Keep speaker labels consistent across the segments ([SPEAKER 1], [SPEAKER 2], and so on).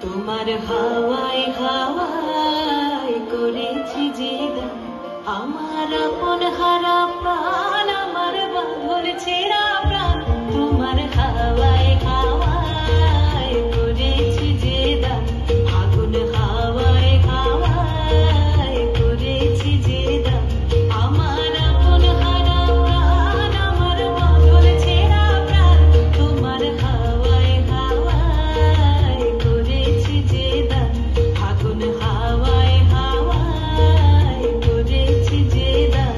[SPEAKER 1] তোমার হাওয়ায় হাওয়ায় করেছি যে গান, আমার আপন হারা প্রাণ, আমার বাঁধন ছেঁড়া প্রাণ। তোমার হাওয়ায় হাওয়ায় করেছি যে দান, আগুন হাওয়ায় হাওয়ায় করেছি যে দান, আমার আপন হারা প্রাণ, আমার বাঁধন ছেঁড়া প্রাণ। তোমার হাওয়ায় হাওয়ায় করেছি যে দান, আগুন হাওয়ায় হাওয়ায় করেছি যে দান।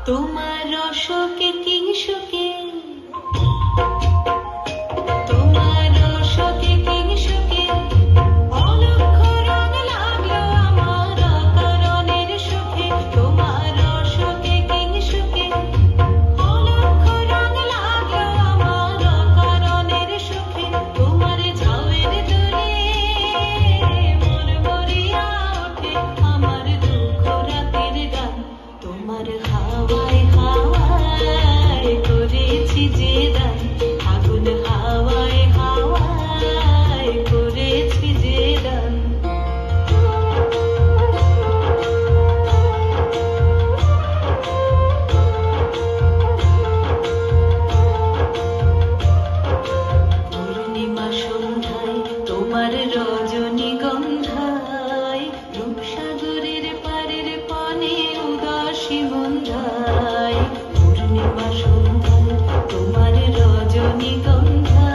[SPEAKER 1] তোমার রসকে কিংসুকে, তোমার রসকে কিংসুকে অলক্ষ রং লাগলো আমার অকারণের সুখে। তোমার রসকে কিংসুকে অলক্ষ রং লাগলো আমার অকারণের সুখে। তোমার ঝাউয়ের দোলে মন ভরিয়া ওঠে আমার দুঃখ রাতের গান। তোমার হাওয়ায় হাওয়ায় করেছি যে দান, আগুন হাওয়ায় হাওয়ায় করেছি যে দান। পূর্ণিমা সন্ধ্যায় তোমার রজনীগন্ধায়, রূপসাগরের পারের পানে উদাসী মন্ধায়। পূর্ণিমা সন্ধ্যায় তোমার রজনীগন্ধায়,